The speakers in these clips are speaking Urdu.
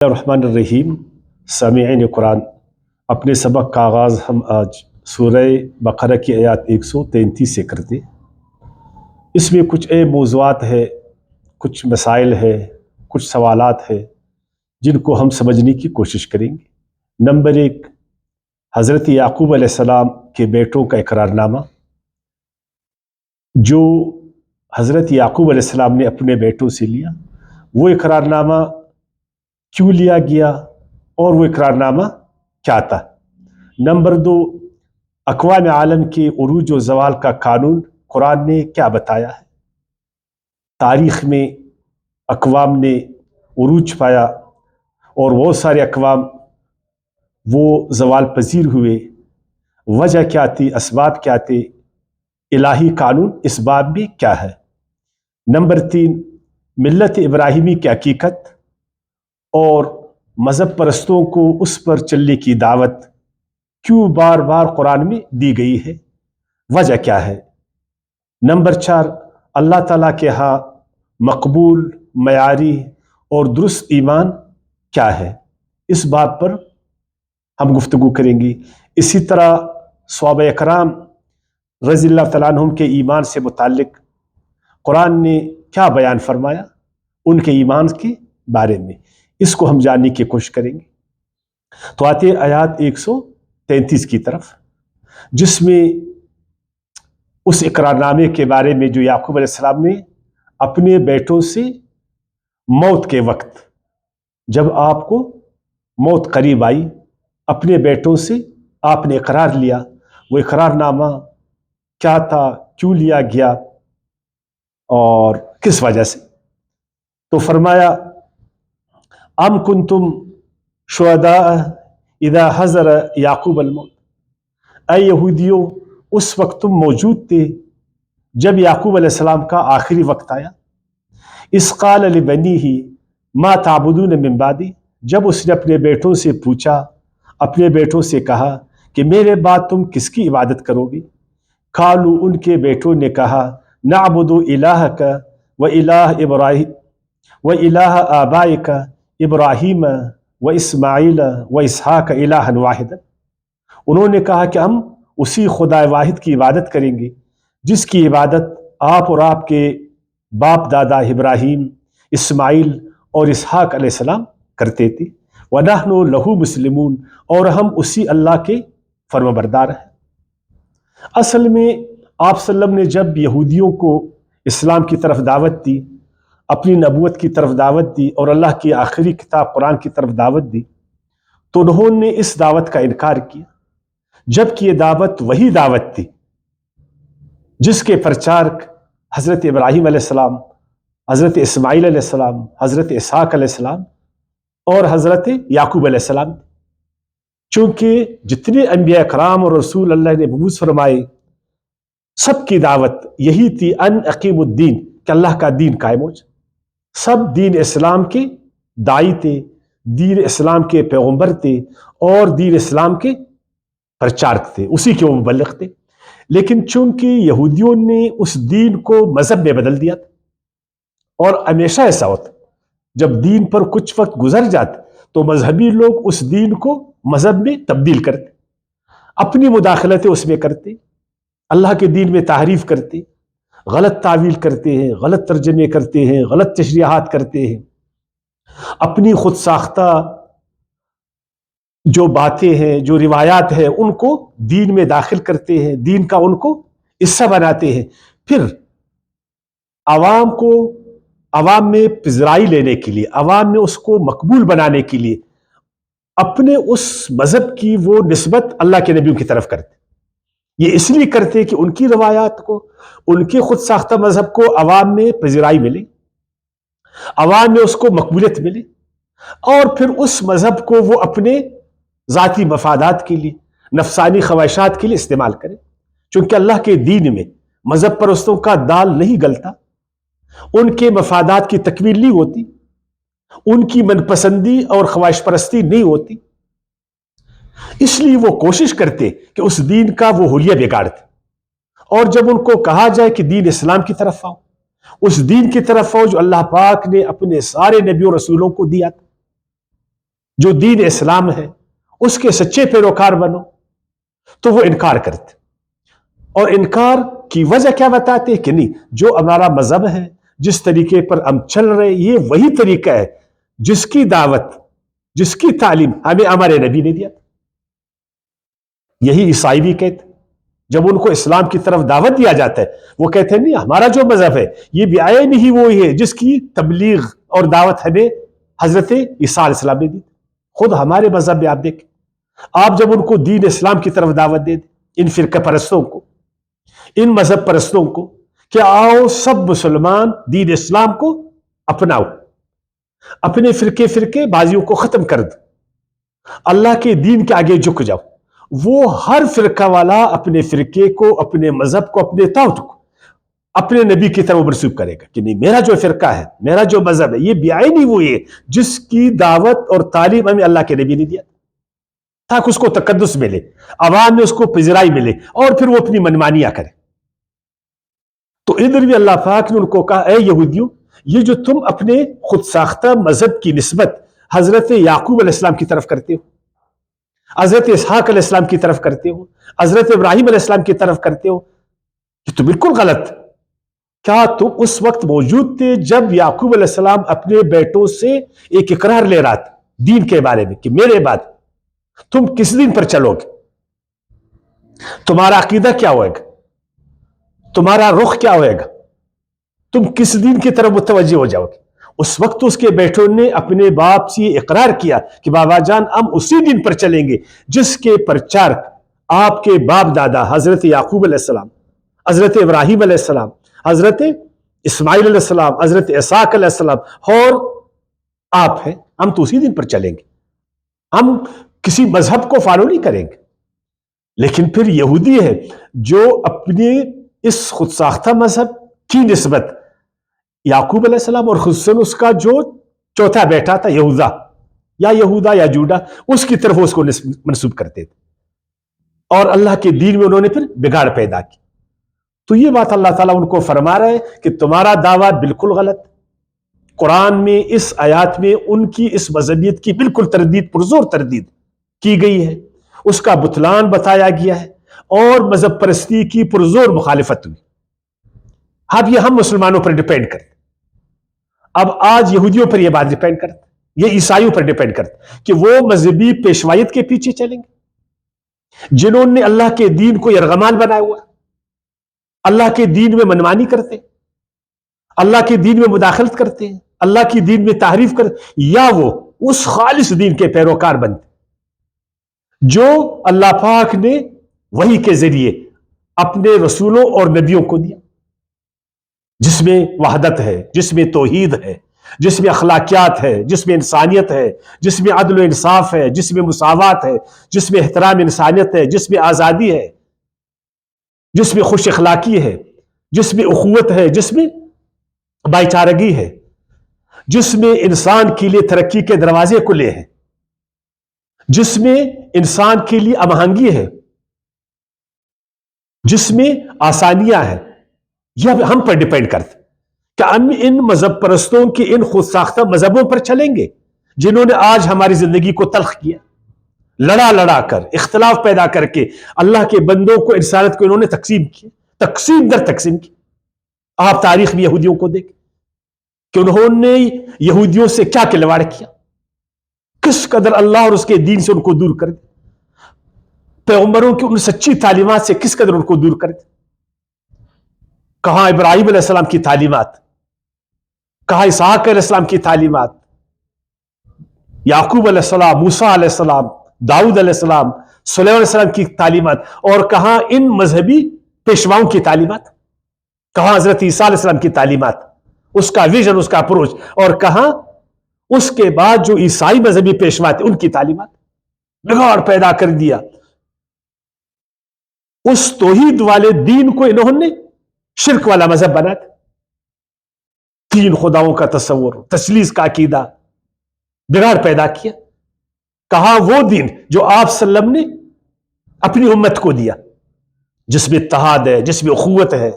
الرحمن الرحیم سامعین قرآن، اپنے سبق کا آغاز ہم آج سورہ بقرہ کی آیات 133 سے کرتے۔ اس میں کچھ موضوعات ہے، کچھ مسائل ہے، کچھ سوالات ہے جن کو ہم سمجھنے کی کوشش کریں گے۔ نمبر 1، حضرت یعقوب علیہ السلام کے بیٹوں کا اقرار نامہ، جو حضرت یعقوب علیہ السلام نے اپنے بیٹوں سے لیا، وہ اقرار نامہ کیوں لیا گیا اور وہ اقرار نامہ کیا تھا۔ نمبر 2، اقوام عالم کے عروج و زوال کا قانون قرآن نے کیا بتایا ہے۔ تاریخ میں اقوام نے عروج پایا اور بہت سارے اقوام وہ زوال پذیر ہوئے، وجہ کیا تھی، اسباب کیا تھے، الہی قانون اس باب میں کیا ہے۔ نمبر 3، ملت ابراہیمی کی حقیقت اور مذہب پرستوں کو اس پر چلنے کی دعوت کیوں بار بار قرآن میں دی گئی ہے، وجہ کیا ہے۔ نمبر 4، اللہ تعالیٰ کے ہاں مقبول، معیاری اور درست ایمان کیا ہے، اس بات پر ہم گفتگو کریں گے۔ اسی طرح صحابہ اکرام رضی اللہ تعالیٰ عنہم کے ایمان سے متعلق قرآن نے کیا بیان فرمایا، ان کے ایمان کے بارے میں، اس کو ہم جاننے کی کوشش کریں گے۔ تو آتے آیات 133 کی طرف، جس میں اس اقرار نامے کے بارے میں جو یعقوب علیہ السلام نے اپنے بیٹوں سے موت کے وقت، جب آپ کو موت قریب آئی، اپنے بیٹوں سے آپ نے اقرار لیا، وہ اقرار نامہ کیا تھا، کیوں لیا گیا اور کس وجہ سے۔ تو فرمایا، ام کنتم شہداء اذا حضر یعقوب الموت، اے یہودیوں، اس وقت تم موجود تھے جب یعقوب علیہ السلام کا آخری وقت آیا۔ اذ قال لبنیہ ما تعبدون من بعدی، جب اس نے اپنے بیٹوں سے پوچھا، اپنے بیٹوں سے کہا کہ میرے بعد تم کس کی عبادت کرو گے۔ قالوا، ان کے بیٹوں نے کہا، نعبد الہک و الہ ابراہیم و الہ آبائک ابراہیم و اسماعیل و اسحاق الہا واحدا، انہوں نے کہا کہ ہم اسی خدا واحد کی عبادت کریں گے جس کی عبادت آپ اور آپ کے باپ دادا ابراہیم، اسماعیل اور اسحاق علیہ السلام کرتے تھے۔ وَنَحْنُ لَهُ مُسْلِمُونَ، اور ہم اسی اللہ کے فرمانبردار ہیں۔ اصل میں آپ صلی اللہ علیہ وسلم نے جب یہودیوں کو اسلام کی طرف دعوت دی، اپنی نبوت کی طرف دعوت دی اور اللہ کی آخری کتاب قرآن کی طرف دعوت دی، تو انہوں نے اس دعوت کا انکار کیا، جبکہ یہ دعوت وہی دعوت تھی جس کے پرچارک حضرت ابراہیم علیہ السلام، حضرت اسماعیل علیہ السلام، حضرت اسحاق علیہ السلام اور حضرت یعقوب علیہ السلام۔ چونکہ جتنے انبیاء کرام اور رسول اللہ نے مبعوث فرمائے، سب کی دعوت یہی تھی، ان اقیم الدین، کہ اللہ کا دین قائم ہو جائے۔ سب دین اسلام کے داعی تھے، دین اسلام کے پیغمبر تھے اور دین اسلام کے پرچارک تھے، اسی کے وہ مبلغ تھے۔ لیکن چونکہ یہودیوں نے اس دین کو مذہب میں بدل دیا تھا، اور ہمیشہ ایسا ہوتا، جب دین پر کچھ وقت گزر جاتا تو مذہبی لوگ اس دین کو مذہب میں تبدیل کرتے، اپنی مداخلتیں اس میں کرتے، اللہ کے دین میں تحریف کرتے، غلط تعویل کرتے ہیں، غلط ترجمے کرتے ہیں، غلط تشریحات کرتے ہیں، اپنی خود ساختہ جو باتیں ہیں، جو روایات ہیں، ان کو دین میں داخل کرتے ہیں، دین کا ان کو حصہ بناتے ہیں۔ پھر عوام میں پذیرائی لینے کے لیے، عوام میں اس کو مقبول بنانے کے لیے اپنے اس مذہب کی وہ نسبت اللہ کے نبیوں کی طرف کرتے۔ یہ اس لیے کرتے کہ ان کی روایات کو، ان کے خود ساختہ مذہب کو عوام میں پذیرائی ملے، عوام میں اس کو مقبولیت ملے، اور پھر اس مذہب کو وہ اپنے ذاتی مفادات کے لیے، نفسانی خواہشات کے لیے استعمال کرے۔ چونکہ اللہ کے دین میں مذہب پرستوں کا دال نہیں گلتا، ان کے مفادات کی تکمیل نہیں ہوتی، ان کی من پسندی اور خواہش پرستی نہیں ہوتی، اس لیے وہ کوشش کرتے کہ اس دین کا وہ حلیہ بگاڑتے۔ اور جب ان کو کہا جائے کہ دین اسلام کی طرف آؤ، اس دین کی طرف آؤ جو اللہ پاک نے اپنے سارے نبیوں رسولوں کو دیا تھا، جو دین اسلام ہے اس کے سچے پیروکار بنو، تو وہ انکار کرتے، اور انکار کی وجہ کیا بتاتے کہ نہیں، جو ہمارا مذہب ہے، جس طریقے پر ہم چل رہے، یہ وہی طریقہ ہے جس کی دعوت، جس کی تعلیم ہمیں ہمارے نبی نے دیا۔ یہی عیسائی بھی کہتے، جب ان کو اسلام کی طرف دعوت دیا جاتا ہے، وہ کہتے ہیں نہیں، ہمارا جو مذہب ہے یہ بھی آئے نہیں وہی ہے جس کی تبلیغ اور دعوت ہمیں حضرت عیسیٰ علیہ السلام نے دی۔ خود ہمارے مذہب میں آپ دیکھیں، آپ جب ان کو دین اسلام کی طرف دعوت دے دیں، ان فرقہ پرستوں کو، ان مذہب پرستوں کو، کہ آؤ سب مسلمان دین اسلام کو اپناؤ، اپنے فرقے بازیوں کو ختم کر دو، اللہ کے دین کے آگے جھک جاؤ، وہ ہر فرقہ والا اپنے فرقے کو، اپنے مذہب کو، اپنے طاغوت کو اپنے نبی کی طرف منسوب کرے گا کہ نہیں، میرا جو فرقہ ہے، میرا جو مذہب ہے، یہ بیائی نہیں وہ ہے جس کی دعوت اور تعلیم ہمیں اللہ کے نبی نے دیا، تاکہ اس کو تقدس ملے، عوام میں اس کو پذیرائی ملے، اور پھر وہ اپنی منمانیاں کرے۔ تو ادھر بھی اللہ پاک نے ان کو کہا، اے یہودیوں، یہ جو تم اپنے خود ساختہ مذہب کی نسبت حضرت یعقوب علیہ السلام کی طرف کرتے ہو، حضرت اسحاق علیہ السلام کی طرف کرتے ہو، حضرت ابراہیم علیہ السلام کی طرف کرتے ہو، یہ تو بالکل غلط۔ کیا تم اس وقت موجود تھے جب یعقوب علیہ السلام اپنے بیٹوں سے ایک اقرار لے رہا تھا دین کے بارے میں کہ میرے بعد تم کس دین پر چلو گے، تمہارا عقیدہ کیا ہوئے گا، تمہارا رخ کیا ہوئے گا، تم کس دین کی طرف متوجہ ہو جاؤ گے؟ اس وقت اس کے بیٹوں نے اپنے باپ سے اقرار کیا کہ بابا جان، ہم اسی دین پر چلیں گے جس کے پرچار آپ کے باپ دادا حضرت یعقوب علیہ السلام، حضرت ابراہیم علیہ السلام، حضرت اسماعیل علیہ السلام، حضرت اسحاق علیہ السلام، اور آپ ہیں، ہم تو اسی دین پر چلیں گے، ہم کسی مذہب کو فالو نہیں کریں گے۔ لیکن پھر یہودی ہے جو اپنے اس خود ساختہ مذہب کی نسبت یعقوب علیہ السلام اور خصوصاً اس کا جو چوتھا بیٹا تھا یہودا یا جوڈا، اس کی طرف اس کو منسوب کرتے تھے، اور اللہ کے دین میں انہوں نے پھر بگاڑ پیدا کی۔ تو یہ بات اللہ تعالیٰ ان کو فرما رہا ہے کہ تمہارا دعویٰ بالکل غلط۔ قرآن میں اس آیات میں ان کی اس مذہبیت کی بالکل تردید، پرزور تردید کی گئی ہے، اس کا بطلان بتایا گیا ہے، اور مذہب پرستی کی پرزور مخالفت ہوئی۔ اب یہ ہم مسلمانوں پر ڈیپینڈ کرتے، اب آج یہودیوں پر یہ بات ڈیپینڈ کرتے، یہ عیسائیوں پر ڈیپینڈ کرتے کہ وہ مذہبی پیشوائیت کے پیچھے چلیں گے جنہوں نے اللہ کے دین کو یرغمال بنایا ہوا، اللہ کے دین میں منمانی کرتے، اللہ کے دین میں مداخلت کرتے ہیں، اللہ کی دین میں تحریف کرتے، یا وہ اس خالص دین کے پیروکار بنتے جو اللہ پاک نے وحی کے ذریعے اپنے رسولوں اور نبیوں کو دیا، جس میں وحدت ہے، جس میں توحید ہے، جس میں اخلاقیات ہے، جس میں انسانیت ہے، جس میں عدل و انصاف ہے، جس میں مساوات ہے، جس میں احترام انسانیت ہے، جس میں آزادی ہے، جس میں خوش اخلاقی ہے، جس میں اخوت ہے، جس میں بھائی چارگی ہے، جس میں انسان کے لیے ترقی کے دروازے کھلے ہیں، جس میں انسان کے لیے ہم-آہنگی ہے، جس میں آسانیاں ہیں، یہ ہم پر ڈیپینڈ کرتے کہ ہم ان مذہب پرستوں کے ان خود ساختہ مذہبوں پر چلیں گے جنہوں نے آج ہماری زندگی کو تلخ کیا، لڑا کر، اختلاف پیدا کر کے اللہ کے بندوں کو، انسانیت کو انہوں نے تقسیم کیا، تقسیم در تقسیم کی۔ آپ تاریخ میں یہودیوں کو دیکھ کہ انہوں نے یہودیوں سے کیا کھلواڑ کیا، کس قدر اللہ اور اس کے دین سے ان کو دور کر دیا، پیغمبروں کی ان سچی تعلیمات سے کس قدر ان کو دور کر دیا۔ کہاں ابراہیم علیہ السلام کی تعلیمات، کہاں اسحاق علیہ السلام کی تعلیمات، یعقوب علیہ السلام، موسیٰ علیہ السلام، داؤد علیہ السلام، سلیمان علیہ السلام کی تعلیمات، اور کہاں ان مذہبی پیشواؤں کی تعلیمات، کہاں حضرت عیسیٰ علیہ السلام کی تعلیمات، اس کا ویژن، اس کا اپروچ، اور کہاں اس کے بعد جو عیسائی مذہبی پیشوا تھے ان کی تعلیمات۔ بگاڑ پیدا کر دیا، اس توحید والے دین کو انہوں نے شرک والا مذہب بنا تھا، تین خداؤں کا تصور، تثلیث کا عقیدہ، بگاڑ پیدا کیا۔ کہاں وہ دین جو آپ صلی اللہ علیہ وسلم نے اپنی امت کو دیا، جس میں اتحاد ہے، جس میں اخوت ہے،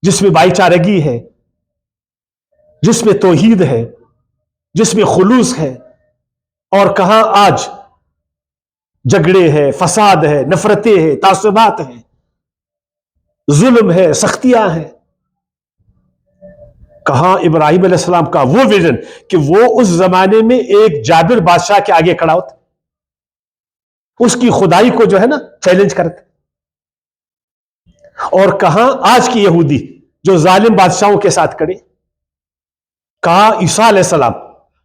جس میں بھائی چارگی ہے، جس میں توحید ہے، جس میں خلوص ہے، اور کہاں آج جھگڑے ہیں، فساد ہے، نفرتیں ہیں، تعصبات ہیں، ظلم ہے، سختیاں ہیں. کہاں ابراہیم علیہ السلام کا وہ ویژن کہ وہ اس زمانے میں ایک جابر بادشاہ کے آگے کھڑا ہوتا، اس کی خدائی کو جو ہے نا چیلنج کرتے. اور کہاں آج کی یہودی جو ظالم بادشاہوں کے ساتھ کھڑے. کہاں عیسیٰ علیہ السلام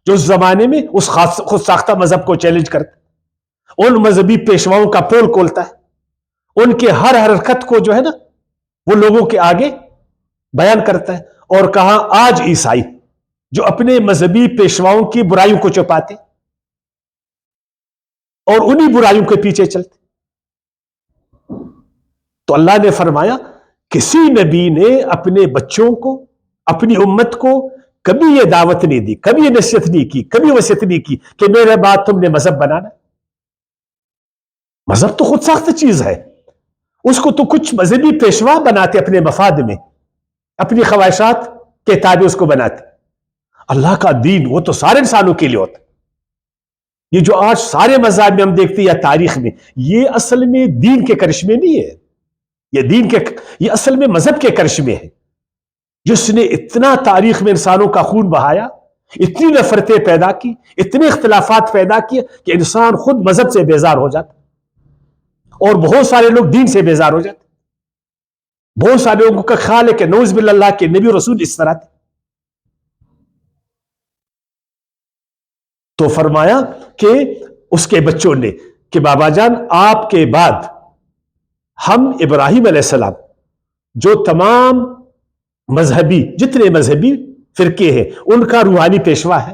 جو اس زمانے میں اس خود ساختہ مذہب کو چیلنج کرتے، ان مذہبی پیشواؤں کا پول کھولتا ہے، ان کے ہر حرکت کو جو ہے نا وہ لوگوں کے آگے بیان کرتا ہے. اور کہاں آج عیسائی جو اپنے مذہبی پیشواؤں کی برائیوں کو چھپاتے اور انہی برائیوں کے پیچھے چلتے. تو اللہ نے فرمایا کسی نبی نے اپنے بچوں کو، اپنی امت کو کبھی یہ دعوت نہیں دی، کبھی یہ نصیحت نہیں کی، کبھی وصیت نہیں کی کہ میرے بعد تم نے مذہب بنانا. مذہب تو خود ساخت چیز ہے، اس کو تو کچھ مذہبی پیشوا بناتے اپنے مفاد میں، اپنی خواہشات کے تابع اس کو بناتے. اللہ کا دین وہ تو سارے انسانوں کے لیے ہوتا. یہ جو آج سارے مذاہب میں ہم دیکھتے ہیں یا تاریخ میں، یہ اصل میں دین کے کرشمے نہیں ہے، یہ اصل میں مذہب کے کرشمے ہے، جس نے اتنا تاریخ میں انسانوں کا خون بہایا، اتنی نفرتیں پیدا کی، اتنے اختلافات پیدا کیے کہ انسان خود مذہب سے بیزار ہو جاتا، اور بہت سارے لوگ دین سے بیزار ہو جاتے. بہت سارے لوگوں کا خیال ہے کہ نعوذ باللہ کے نبی رسول اس طرح تھے. تو فرمایا کہ اس کے بچوں نے کہ بابا جان آپ کے بعد ہم ابراہیم علیہ السلام جو تمام مذہبی جتنے مذہبی فرقے ہیں ان کا روحانی پیشوا ہے،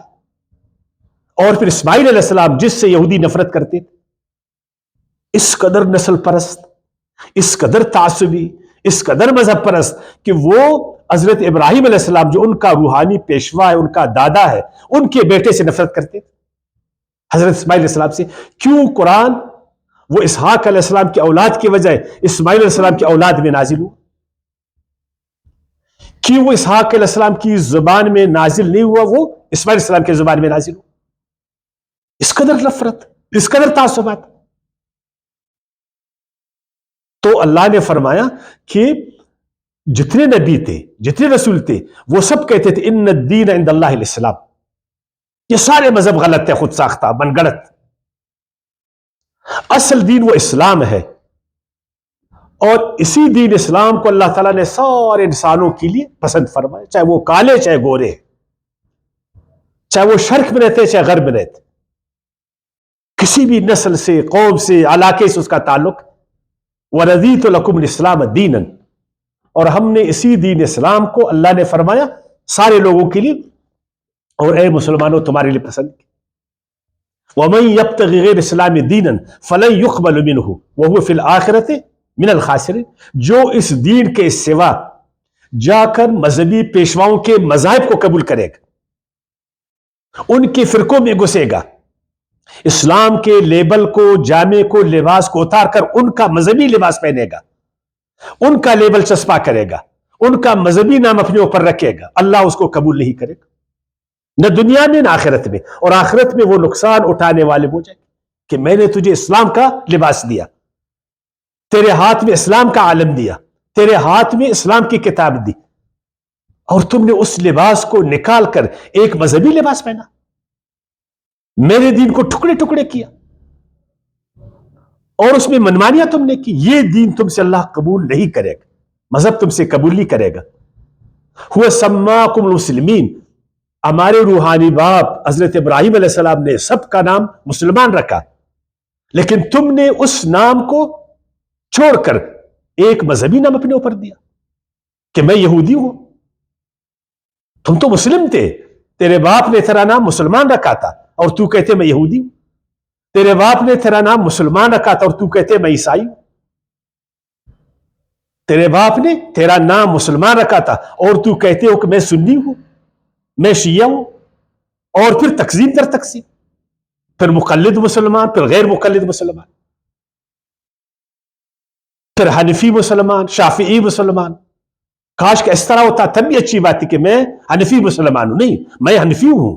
اور پھر اسماعیل علیہ السلام جس سے یہودی نفرت کرتے تھے. اس قدر نسل پرست، اس قدر تعصبی، اس قدر مذہب پرست کہ وہ حضرت ابراہیم علیہ السلام جو ان کا روحانی پیشوا ہے، ان کا دادا ہے، ان کے بیٹے سے نفرت کرتے تھے، حضرت اسماعیل علیہ السلام سے. کیوں قرآن وہ اسحاق علیہ السلام کی اولاد کی وجہ اسماعیل علیہ السلام کی اولاد میں نازل ہوا؟ کیوں وہ اسحاق علیہ السلام کی زبان میں نازل نہیں ہوا، وہ اسماعیل علیہ السلام کی زبان میں نازل ہوا؟ اس قدر نفرت، اس قدر تعصبات. تو اللہ نے فرمایا کہ جتنے نبی تھے، جتنے رسول تھے، وہ سب کہتے تھے ان الدین عند اللہ الاسلام. یہ سارے مذہب غلط ہے، خود ساختہ، من گڑت. اصل دین وہ اسلام ہے، اور اسی دین اسلام کو اللہ تعالیٰ نے سارے انسانوں کے لیے پسند فرمایا، چاہے وہ کالے چاہے گورے، چاہے وہ شرق میں رہتے چاہے غرب میں رہتے، کسی بھی نسل سے، قوم سے، علاقے سے اس کا تعلق. وَرَضِيتُ لَكُمُ الْإِسْلَامَ دِينًا، اور ہم نے اسی دین اسلام کو اللہ نے فرمایا سارے لوگوں کے لیے اور اے مسلمانوں تمہارے لیے پسند کی. وَمَن يَبْتَغِ غَيْرَ الْإِسْلَامِ دِينًا فَلَن يُقْبَلَ مِنْهُ وَهُوَ فِي الْآخِرَةِ مِنَ الْخَاسِرِينَ. جو اس دین کے سوا جا کر مذہبی پیشواؤں کے مذاہب کو قبول کرے گا، ان کے فرقوں میں گھسے گا، اسلام کے لیبل کو، جامے کو، لباس کو اتار کر ان کا مذہبی لباس پہنے گا، ان کا لیبل چسپا کرے گا، ان کا مذہبی نام اپنے اوپر رکھے گا، اللہ اس کو قبول نہیں کرے گا، نہ دنیا میں نہ آخرت میں. اور آخرت میں وہ نقصان اٹھانے والے ہو جائیں کہ میں نے تجھے اسلام کا لباس دیا، تیرے ہاتھ میں اسلام کا عالم دیا، تیرے ہاتھ میں اسلام کی کتاب دی، اور تم نے اس لباس کو نکال کر ایک مذہبی لباس پہنا، میرے دین کو ٹکڑے ٹکڑے کیا، اور اس میں منمانیاں تم نے کی. یہ دین تم سے اللہ قبول نہیں کرے گا، مذہب تم سے قبول نہیں کرے گا. هو سماکم المسلمین، ہمارے روحانی باپ حضرت ابراہیم علیہ السلام نے سب کا نام مسلمان رکھا، لیکن تم نے اس نام کو چھوڑ کر ایک مذہبی نام اپنے اوپر دیا کہ میں یہودی ہوں. تم تو مسلم تھے، تیرے باپ نے تیرا نام مسلمان رکھا تھا اور تو کہتے میں یہودی ہوں. تیرے باپ نے تیرا نام مسلمان رکھا تھا اور تو کہتے میں عیسائی ہوں. تیرے باپ نے تیرا نام مسلمان رکھا تھا اور تو کہتے ہو کہ میں سنی ہوں، میں شیعہ ہوں، اور پھر تقسیم در تقسیم، پھر مقلد مسلمان، پھر غیر مقلد مسلمان، پھر حنفی مسلمان، شافعی مسلمان. کاش کہ اس طرح ہوتا تب بھی اچھی بات ہے کہ میں حنفی مسلمان ہوں. نہیں، میں حنفی ہوں،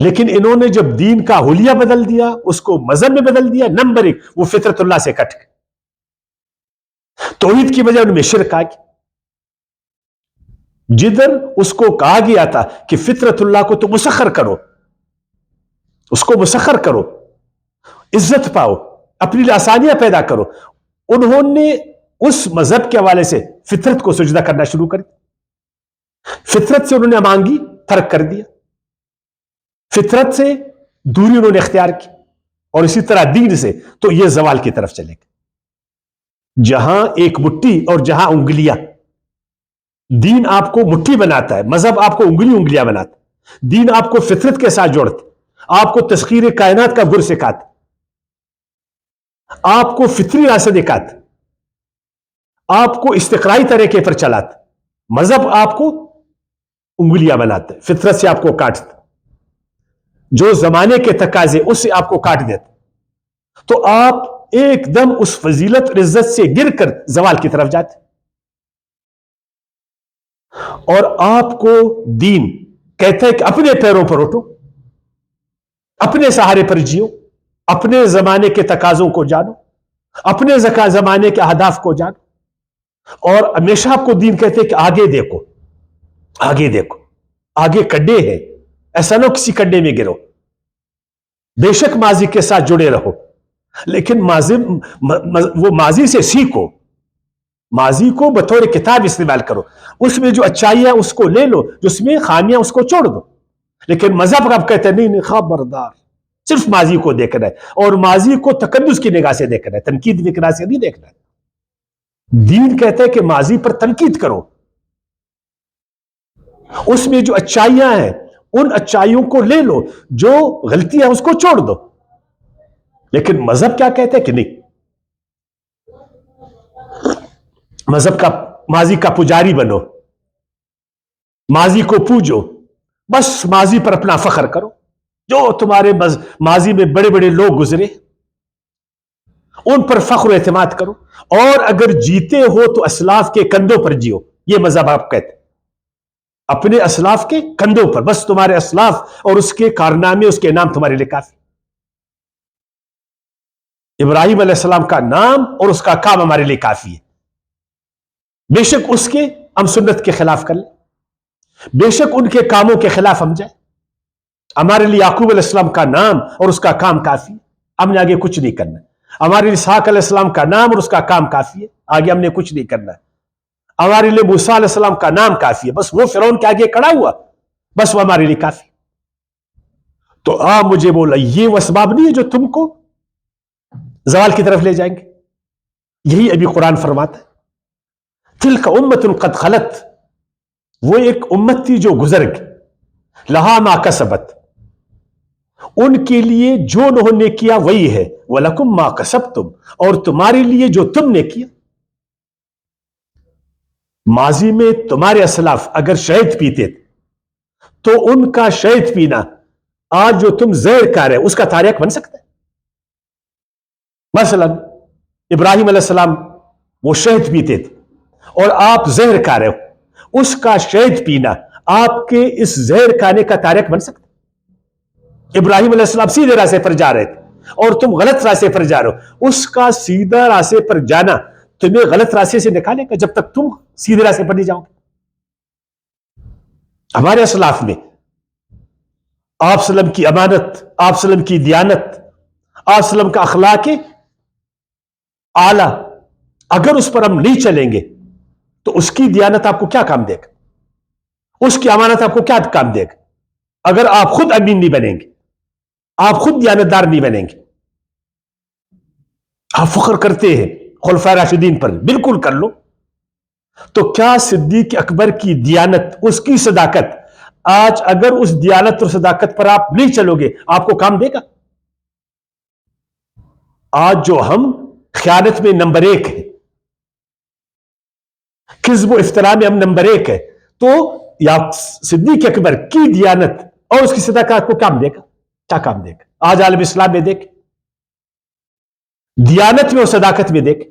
لیکن انہوں نے جب دین کا حلیہ بدل دیا، اس کو مذہب میں بدل دیا، نمبر 1 وہ فطرت اللہ سے کٹ گئے، توحید کی وجہ ان میں شرک آ گیا۔ جدھر اس کو کہا گیا تھا کہ فطرت اللہ کو تو مسخر کرو، اس کو مسخر کرو، عزت پاؤ، اپنی لیے آسانیاں پیدا کرو، انہوں نے اس مذہب کے حوالے سے فطرت کو سجدہ کرنا شروع کر دیا، فطرت سے انہوں نے امانگی ترک کر دیا، فطرت سے دوری انہوں نے اختیار کی، اور اسی طرح دین سے تو یہ زوال کی طرف چلے گئے۔ جہاں ایک مٹھی اور جہاں انگلیاں، دین آپ کو مٹھی بناتا ہے، مذہب آپ کو انگلیاں بناتا ہے، دین آپ کو فطرت کے ساتھ جوڑتا، آپ کو تسخیر کائنات کا گر سکھاتا، آپ کو فطری راستہ دکھاتا، آپ کو استقرائی طریقے پر چلاتا۔ مذہب آپ کو انگلیاں بناتا ہے، فطرت سے آپ کو کاٹتا، جو زمانے کے تقاضے اس سے آپ کو کاٹ دیتا، تو آپ ایک دم اس فضیلت اور عزت سے گر کر زوال کی طرف جاتے، اور آپ کو دین کہتا ہے کہ اپنے پیروں پر اٹھو، اپنے سہارے پر جیو، اپنے زمانے کے تقاضوں کو جانو، اپنے زمانے کے اہداف کو جانو، اور ہمیشہ آپ کو دین کہتے ہیں کہ آگے دیکھو، آگے دیکھو، آگے کڈے ہیں، ایسا نہ کسی کڈے میں گرو، بے شک ماضی کے ساتھ جڑے رہو، لیکن وہ ماضی سے سیکھو، ماضی کو بطور کتاب استعمال کرو، اس میں جو اچھائیاں اس کو لے لو، جو اس میں خامیاں اس کو چھوڑ دو۔ لیکن مذہب آپ کہتے ہیں نہیں، خبردار، صرف ماضی کو دیکھنا ہے، اور ماضی کو تقدس کی نگاہ سے دیکھنا ہے، تنقید کی نگاہ سے نہیں دیکھنا ہے۔ دین کہتا ہے کہ ماضی پر تنقید کرو، اس میں جو اچھائیاں ہیں ان اچھائیوں کو لے لو، جو غلطیاں اس کو چھوڑ دو۔ لیکن مذہب کیا کہتے ہیں کہ نہیں، مذہب کا ماضی کا پجاری بنو، ماضی کو پوجو، بس ماضی پر اپنا فخر کرو، جو تمہارے ماضی میں بڑے بڑے لوگ گزرے ان پر فخر و اعتماد کرو، اور اگر جیتے ہو تو اسلاف کے کندھوں پر جیو۔ یہ مذہب آپ کہتے ہیں، اپنے اسلاف کے کندھوں پر، بس تمہارے اسلاف اور اس کے کارنامے، اس کے نام تمہارے لیے کافی۔ ابراہیم علیہ السلام کا نام اور اس کا کام ہمارے لیے کافی ہے، بے شک اس کے ہم سنت کے خلاف کر لیں، بے شک ان کے کاموں کے خلاف ہم جائیں، ہمارے لیے یعقوب علیہ السلام کا نام اور اس کا کام کافی ہے، ہم نے آگے کچھ نہیں کرنا۔ ہمارے لیے اسحاق علیہ السلام کا نام اور اس کا کام کافی ہے، آگے ہم نے کچھ نہیں کرنا۔ ہمارے لیے موسیٰ علیہ السلام کا نام کافی ہے، بس وہ فرعون کے آگے کھڑا ہوا، بس وہ ہمارے لیے کافی۔ تو آپ مجھے بولا یہ وہ اسباب نہیں ہے جو تم کو زوال کی طرف لے جائیں گے؟ یہی ابھی قرآن فرماتا ہے، تلک امت قد خلت، وہ ایک امت تھی جو گزر گئی، لہا ما کسبت، ان کے لیے جو انہوں نے کیا وہی ہے، وَلَكُمْ مَا كَسَبْتُمْ، اور تمہارے لیے جو تم نے کیا۔ ماضی میں تمہارے اسلاف اگر شہد پیتے تو ان کا شہد پینا آج جو تم زہر کھا رہے اس کا تاریخ بن سکتا ہے؟ مثلا ابراہیم علیہ السلام وہ شہد پیتے تھے اور آپ زہر کھا رہے ہو، اس کا شہد پینا آپ کے اس زہر کھانے کا تاریخ بن سکتا ہے؟ ابراہیم علیہ السلام سیدھے راستے پر جا رہے تھے اور تم غلط راستے پر جا رہے ہو، اس کا سیدھا راستے پر جانا تمہیں غلط راستے سے نکالے گا جب تک تم سیدھے راستے پر نہیں جاؤ گے۔ ہمارے اسلاف میں آپ سلم کی امانت، آپ سلم کی دیانت، آپ سلم کا اخلاق اعلی، اگر اس پر ہم نہیں چلیں گے تو اس کی دیانت آپ کو کیا کام دے گا، اس کی امانت آپ کو کیا کام دے گا؟ اگر آپ خود امین نہیں بنیں گے، آپ خود دیانتدار نہیں بنیں گے۔ آپ فخر کرتے ہیں خلفائے راشدین پر، بالکل کر لو، تو کیا صدیق اکبر کی دیانت، اس کی صداقت، آج اگر اس دیانت اور صداقت پر آپ نہیں چلو گے آپ کو کام دے گا؟ آج جو ہم خیانت میں نمبر 1 ہے، کذب و افتراء میں ہم نمبر 1 ہے، تو یا صدیق اکبر کی دیانت اور اس کی صداقت کو کام دے گا؟ کیا کام دے گا؟ آج عالم اسلام میں دیکھ، دیانت میں اور صداقت میں دیکھ،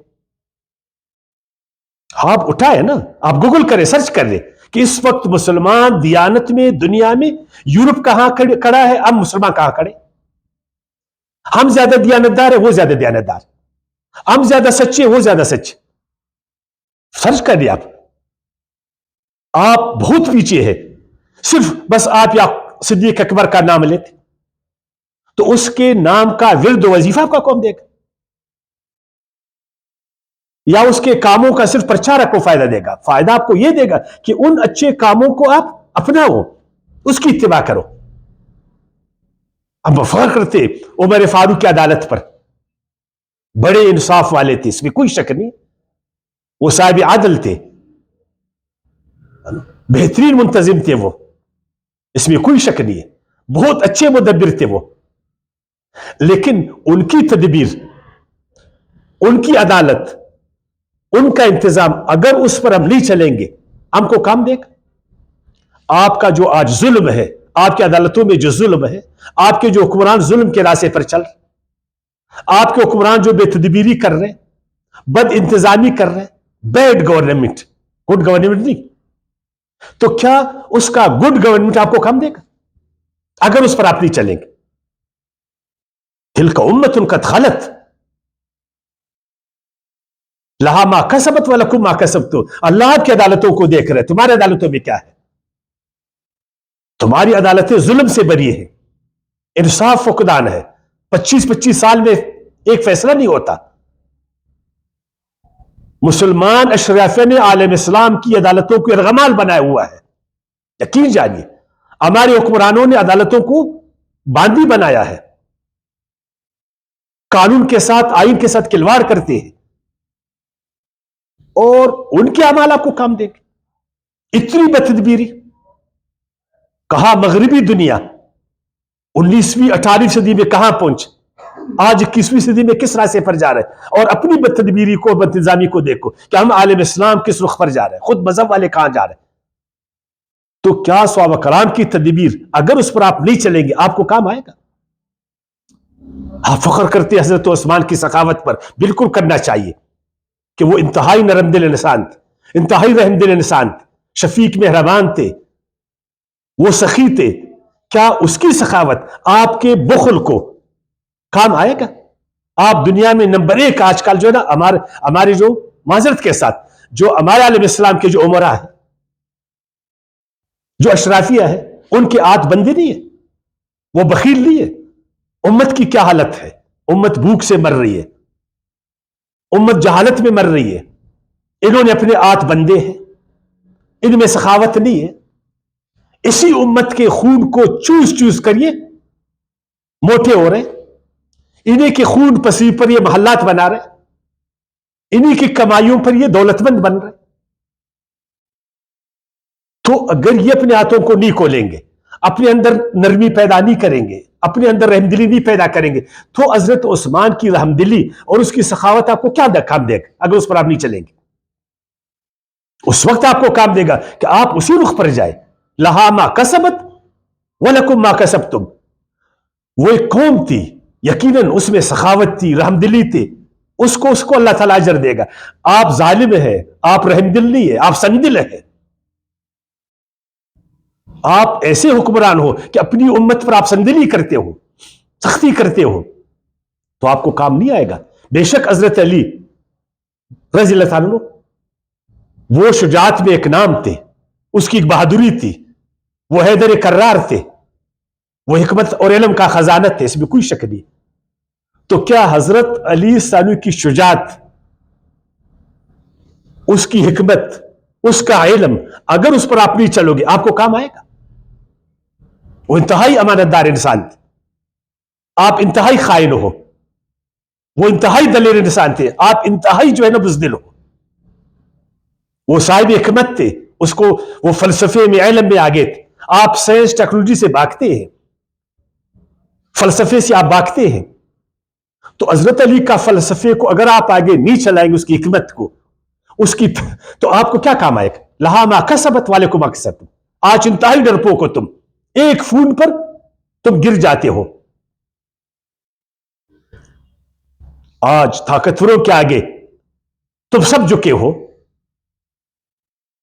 آپ اٹھائے نا، آپ گوگل کریں، سرچ کر لیں کہ اس وقت مسلمان دیانت میں دنیا میں یورپ کہاں کھڑا ہے، اب مسلمان کہاں کھڑے؟ ہم زیادہ دیانتدار ہیں، وہ زیادہ دیانتدار، ہم زیادہ سچے، وہ زیادہ سچے. فرض کر لیں آپ بہت پیچھے ہیں، صرف بس آپ یا صدیق اکبر کا نام لیتے تو اس کے نام کا ورد و وظیفہ آپ کا کون دے گا؟ یا اس کے کاموں کا صرف پرچار آپ کو فائدہ دے گا؟ فائدہ آپ کو یہ دے گا کہ ان اچھے کاموں کو آپ اپناؤ، اس کی اتباع کرو. اب فخر کرتے عمر فاروق کی عدالت پر، بڑے انصاف والے تھے، اس میں کوئی شک نہیں، وہ صاحب عدل تھے، بہترین منتظم تھے، وہ اس میں کوئی شک نہیں ہے، بہت اچھے مدبر تھے وہ. لیکن ان کی تدبیر، ان کی عدالت، ان کا انتظام اگر اس پر ہم نہیں چلیں گے ہم کو کام دے گا؟ آپ کا جو آج ظلم ہے، آپ کی عدالتوں میں جو ظلم ہے، آپ کے جو حکمران ظلم کے راستے پر چل رہے، آپ کے حکمران جو بے تدبیری کر رہے، بد انتظامی کر رہے، بیڈ گورنمنٹ، گڈ گورنمنٹ نہیں، تو کیا اس کا گڈ گورنمنٹ آپ کو کام دے گا اگر اس پر آپ نہیں چلیں گے؟ تلک امت قد خلت لہا ما کسبت ولکم ما کسبتم. اللہ کی عدالتوں کو دیکھ رہے، تمہاری عدالتوں میں کیا ہے؟ تمہاری عدالتیں ظلم سے بری ہیں، انصاف فقدان ہے، 25 سال میں ایک فیصلہ نہیں ہوتا. مسلمان اشرافیہ نے عالم اسلام کی عدالتوں کو ارغمال بنایا ہوا ہے. یقین جانیے ہمارے حکمرانوں نے عدالتوں کو باندھی بنایا ہے، قانون کے ساتھ، آئین کے ساتھ کھلواڑ کرتے ہیں، اور ان کے اعمال آپ کو کام دیں گے. اتنی بدتدبیری. کہاں مغربی دنیا 19ویں 18ویں صدی میں کہاں پہنچ، آج 21ویں صدی میں کس راستے پر جا رہے، اور اپنی بدتدبیری کو، بدنظامی کو دیکھو کہ ہم عالم اسلام کس رخ پر جا رہے ہیں، خود مذہب والے کہاں جا رہے ہیں. تو کیا صحابہ کرام کی تدبیر اگر اس پر آپ نہیں چلیں گے آپ کو کام آئے گا؟ آپ فخر کرتے حضرت عثمان کی سخاوت پر، بالکل کرنا چاہیے کہ وہ انتہائی نرم دل انسان تھے، انتہائی رحم دل انسان تھے، شفیق مہربان تھے، وہ سخی تھے. کیا اس کی سخاوت آپ کے بخل کو کام آئے گا؟ آپ دنیا میں نمبر 1 آج کل جو ہے نا، ہمارے جو معذرت کے ساتھ جو ہمارے عالم اسلام کے جو عمرا ہے، جو اشرافیہ ہے، ان کے آت بندی نہیں ہے، وہ بخیل نہیں ہے. امت کی کیا حالت ہے؟ امت بھوک سے مر رہی ہے، امت جہالت میں مر رہی ہے، انہوں نے اپنے آت بندے ہیں، ان میں سخاوت نہیں ہے. اسی امت کے خون کو چوس چوس کر یہ موٹے ہو رہے، انہیں کے خون پسیب پر یہ محلات بنا رہے، انہیں کی کمائیوں پر یہ دولت مند بن رہے. تو اگر یہ اپنے ہاتھوں کو نہیں کھولیں گے، اپنے اندر نرمی پیدا نہیں کریں گے، اپنے اندر رحمدلی نہیں پیدا کریں گے، تو حضرت عثمان کی رحمدلی اور اس کی سخاوت آپ کو کیا کام دے گا اگر اس پر آپ نہیں چلیں گے؟ اس وقت آپ کو کام دے گا کہ آپ اسی رخ پر جائیں. لہا ما کسبت ولکم ما کسبتم. وہ ایک قوم تھی، یقیناً اس میں سخاوت تھی، رحمدلی تھی، اس کو اللہ تعالیٰ اجر دے گا. آپ ظالم ہیں، آپ رحمدل نہیں ہے، آپ سنگدل ہے، آپ ایسے حکمران ہو کہ اپنی امت پر آپ سنگدلی کرتے ہو، سختی کرتے ہو، تو آپ کو کام نہیں آئے گا. بے شک حضرت علی رضی اللہ عنہ وہ شجاعت میں ایک نام تھے، اس کی ایک بہادری تھی، وہ حیدر کرار تھے، وہ حکمت اور علم کا خزانہ تھے، اس میں کوئی شک نہیں. تو کیا حضرت علی ثانوی کی شجاعت، اس کی حکمت، اس کا علم اگر اس پر آپ نہیں چلو گے آپ کو کام آئے گا؟ وہ انتہائی امانت دار انسان تھے، آپ انتہائی خائن ہو. وہ انتہائی دلیر انسان تھے، آپ انتہائی جو ہے نا بزدل ہو. وہ صاحب حکمت تھے، اس کو وہ فلسفے میں، علم میں آگے تھے. آپ سائنس ٹیکنالوجی سے بھاگتے ہیں، فلسفے سے آپ بھاگتے ہیں. تو حضرت علی کا فلسفے کو اگر آپ آگے نہیں چلائیں گے، اس کی حکمت کو، اس کی، تو آپ کو کیا کام آئے گا؟ لہا ما کسبت ولکم ما کسبتم. آج انتہائی ڈرپوک ہو تم، ایک فون پر تم گر جاتے ہو. آج طاقتوروں کے آگے تم سب جھکے ہو.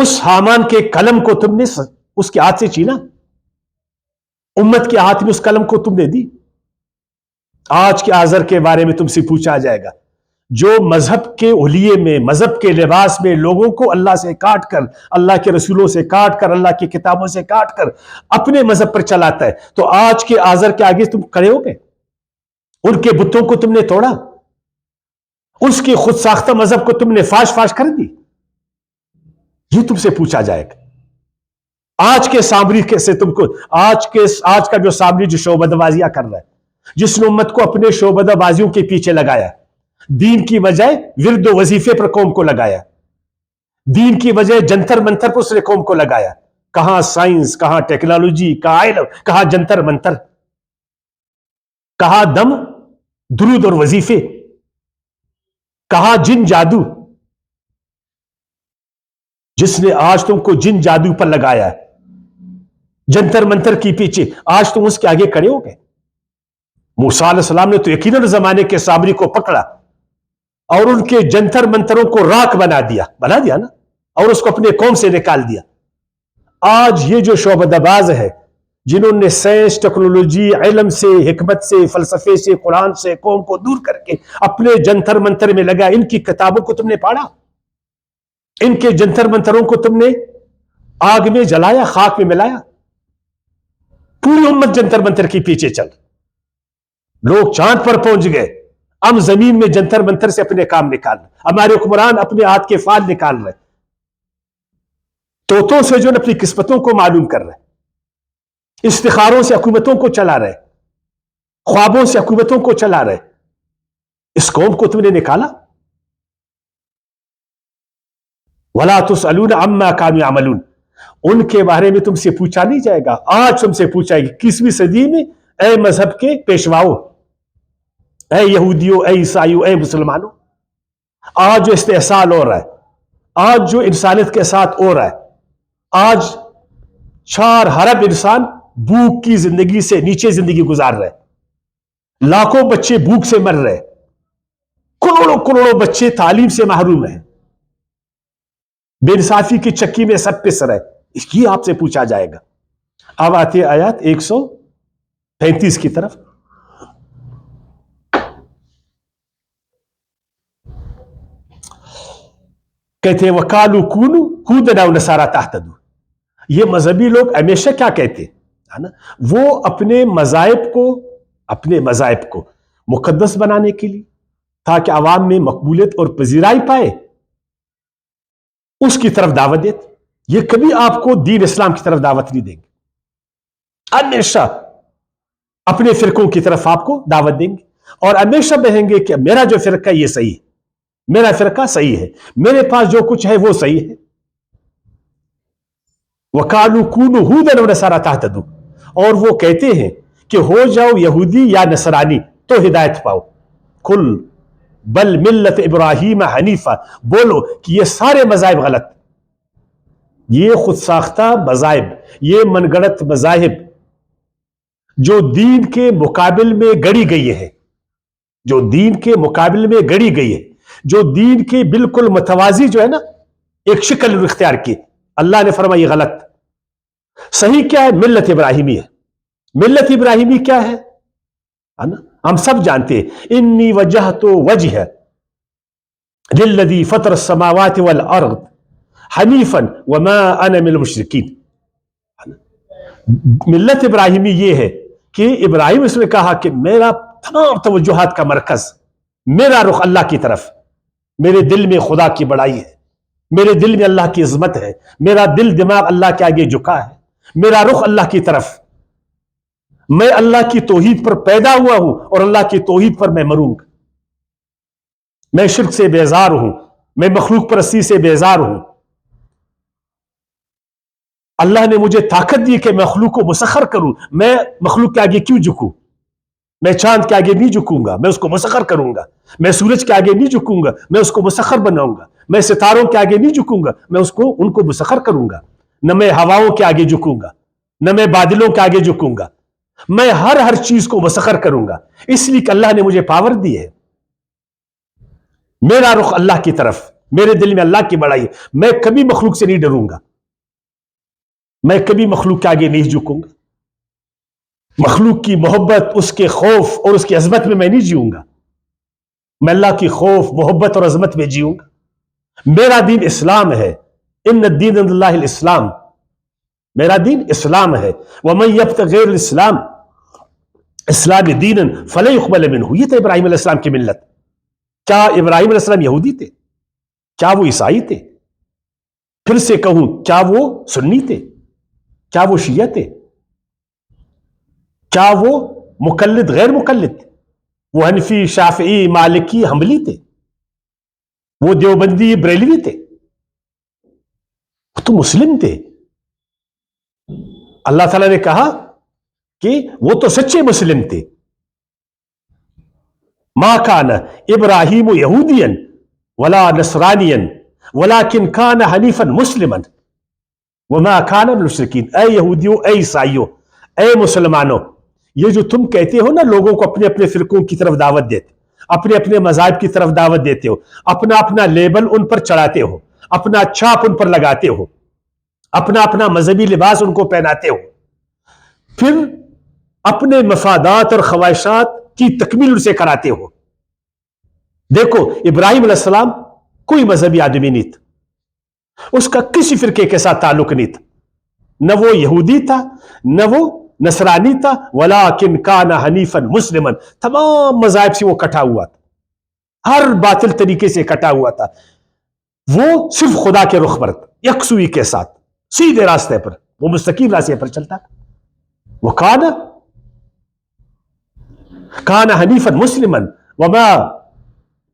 اس حامان کے قلم کو تم نے اس کے ہاتھ سے چھینا، امت کے ہاتھ میں اس قلم کو تم نے دی۔ آج کے آذر کے بارے میں تم سے پوچھا جائے گا، جو مذہب کے حلیے میں، مذہب کے لباس میں لوگوں کو اللہ سے کاٹ کر، اللہ کے رسولوں سے کاٹ کر، اللہ کی کتابوں سے کاٹ کر اپنے مذہب پر چلاتا ہے، تو آج کے آذر کے آگے تم کھڑے ہو گئے؟ ان کے بتوں کو تم نے توڑا، اس کے خود ساختہ مذہب کو تم نے فاش فاش کر دی، یہ تم سے پوچھا جائے گا۔ آج کے سامری سے تم کو، آج کا جو سامری جو شعبدہ بازیاں کر رہا ہے، جس نے امت کو اپنے شعبدہ بازیوں کے پیچھے لگایا، دین کی بجائے ورد و وظیفے پر قوم کو لگایا، دین کی بجائے جنتر منتر پر اس نے قوم کو لگایا۔ کہاں سائنس، کہاں ٹیکنالوجی، کہاں علم، کہاں جنتر منتر، کہاں دم، درود اور وظیفے، کہاں جن جادو، جس نے آج تم کو جن جادو پر لگایا ہے، جنتر منتر کی پیچھے، آج تم اس کے آگے کھڑے ہو گئے۔ موسیٰ علیہ السلام نے تو یقیناً زمانے کے سامری کو پکڑا اور ان کے جنتر منتروں کو راکھ بنا دیا نا، اور اس کو اپنے قوم سے نکال دیا۔ آج یہ جو شعبدہ باز ہے، جنہوں نے سائنس، ٹیکنالوجی، علم سے، حکمت سے، فلسفے سے، قرآن سے قوم کو دور کر کے اپنے جنتر منتر میں لگا، ان کی کتابوں کو تم نے پڑھا، ان کے جنتر منتروں کو تم نے آگ میں جلایا، خاک میں ملایا، پوری امت جنتر منتر کے پیچھے چل، لوگ چاند پر پہنچ گئے، ہم زمین میں جنتر منتر سے اپنے کام نکال رہے، ہمارے حکمران اپنے ہاتھ کے فال نکال رہے، طوطوں سے جو اپنی قسمتوں کو معلوم کر رہے، استخاروں سے حکومتوں کو چلا رہے، خوابوں سے حکومتوں کو چلا رہے، اس قوم کو تم نے نکالا۔ وَلَا تُسْأَلُونَ عَمَّا كَانُوا يَعْمَلُونَ، ان کے بارے میں تم سے پوچھا نہیں جائے گا۔ آج تم سے پوچھا گیا 21ویں صدی میں، اے مذہب کے پیشواؤں، اے یہودیوں، اے عیسائیوں، اے مسلمانوں، آج جو استحصال ہو رہا ہے، آج جو انسانیت کے ساتھ ہو رہا ہے، آج 4 ارب انسان بھوک کی زندگی سے نیچے زندگی گزار رہے، لاکھوں بچے بھوک سے مر رہے، کروڑوں بچے تعلیم سے محروم ہیں، بے انصافی کی چکی میں سب پس رہے، یہ آپ سے پوچھا جائے گا۔ اب آتے آیات 135 کی طرف۔ کہتے ہیں وَقَالُوا كُونُوا هُودًا أَوْ نَصَارَىٰ تَهْتَدُوا، یہ مذہبی لوگ ہمیشہ کیا کہتے ہیں، وہ اپنے مذاہب کو مقدس بنانے کے لیے، تاکہ عوام میں مقبولیت اور پذیرائی پائے، اس کی طرف دعوت دیتے، یہ کبھی آپ کو دین اسلام کی طرف دعوت نہیں دیں گے، ہمیشہ اپنے فرقوں کی طرف آپ کو دعوت دیں گے، اور ہمیشہ کہیں گے کہ میرا جو فرقہ یہ صحیح ہے، میرا فرقہ صحیح ہے، میرے پاس جو کچھ ہے وہ صحیح ہے۔ وَقَالُوا كُونُوا هُودًا أَوْ نَصَارَىٰ تَهْتَدُوا، اور وہ کہتے ہیں کہ ہو جاؤ یہودی یا نصرانی تو ہدایت پاؤ۔ قُلْ بل ملت ابراہیم حنیفہ، بولو کہ یہ سارے مذاہب غلط، یہ خود ساختہ مذاہب، یہ من گڑت مذاہب جو دین کے مقابل میں گڑی گئی ہے، جو دین کے مقابل میں گڑی گئی ہے، جو دین کے بالکل متوازی جو ہے نا ایک شکل اختیار کی، اللہ نے فرمایا یہ غلط۔ صحیح کیا ہے؟ ملت ابراہیمی ہے۔ ملت ابراہیمی کیا ہے نا؟ ہم سب جانتے ہیں، انی وجہت وجہ للذی فطر السماوات والارض حنیفا وما انا من المشرکین۔ ملت ابراہیمی یہ ہے کہ ابراہیم اس نے کہا کہ میرا تمام توجہات کا مرکز، میرا رخ اللہ کی طرف، میرے دل میں خدا کی بڑائی ہے، میرے دل میں اللہ کی عظمت ہے، میرا دل دماغ اللہ کے آگے جھکا ہے، میرا رخ اللہ کی طرف، میں اللہ کی توحید پر پیدا ہوا ہوں اور اللہ کی توحید پر میں مروں گا، میں شرک سے بیزار ہوں، میں مخلوق پرستی سے بیزار ہوں، اللہ نے مجھے طاقت دی کہ میں مخلوق کو مسخر کروں، میں مخلوق کے آگے کیوں جھکوں؟ میں چاند کے آگے نہیں جھکوں گا، میں اس کو مسخر کروں گا، میں سورج کے آگے نہیں جھکوں گا، میں اس کو مسخر بناؤں گا، میں ستاروں کے آگے نہیں جھکوں گا، میں ان کو مسخر کروں گا، نہ میں ہواؤں کے آگے جھکوں گا، نہ میں بادلوں کے آگے جھکوں گا، میں ہر چیز کو مسخر کروں گا، اس لیے کہ اللہ نے مجھے پاور دی ہے، میرا رخ اللہ کی طرف، میرے دل میں اللہ کی بڑائی ہے. میں کبھی مخلوق سے نہیں ڈروں گا, میں کبھی مخلوق کے آگے نہیں جھکوں گا. مخلوق کی محبت, اس کے خوف اور اس کی عظمت میں میں نہیں جیوں گا. میں اللہ کی خوف, محبت اور عظمت میں جیوں گا. میرا دین اسلام ہے. ان الدین عند اللہ الاسلام, میرا دین اسلام ہے. ومن یبتغ غیر الاسلام اسلام دینا فلن یقبل منہ. یہ تھا ابراہیم علیہ السلام کی ملت. کیا ابراہیم علیہ السلام یہودی تھے؟ کیا وہ عیسائی تھے؟ پھر سے کہوں, کیا وہ سنی تھے؟ کیا وہ شیعہ تھے؟ کیا وہ مقلد غیر مقلد تھے؟ وہ حنفی, شافعی, مالکی, حنبلی تھے؟ وہ دیوبندی, بریلوی تھے؟ وہ تو مسلم تھے. اللہ تعالیٰ نے کہا کہ وہ تو سچے مسلم تھے. ما کان ابراہیم یہودیا ولا نصرانیا ولکن کان حنیفا مسلما وما کان من المشرکین. اے یہودیوں, اے عیسائیوں, اے مسلمانوں, یہ جو تم کہتے ہو نا لوگوں کو اپنے اپنے فرقوں کی طرف دعوت دیتے, اپنے اپنے مذاہب کی طرف دعوت دیتے ہو, اپنا اپنا لیبل ان پر چڑھاتے ہو, اپنا چھاپ ان پر لگاتے ہو, اپنا اپنا مذہبی لباس ان کو پہناتے ہو, پھر اپنے مفادات اور خواہشات کی تکمیل ان سے کراتے ہو. دیکھو, ابراہیم علیہ السلام کوئی مذہبی آدمی نہیں تھا, اس کا کسی فرقے کے ساتھ تعلق نہیں تھا, نہ وہ یہودی تھا نہ وہ نصرانی تھا, ولیکن کان حنیفا مسلما. تمام مذاہب سے وہ کٹا ہوا تھا, ہر باطل طریقے سے کٹا ہوا تھا. وہ صرف خدا کے رخ پر, یکسوئی کے ساتھ, سیدھے راستے پر, وہ مستقیم راستے پر چلتا تھا. وہ کان حنیفا مسلما وما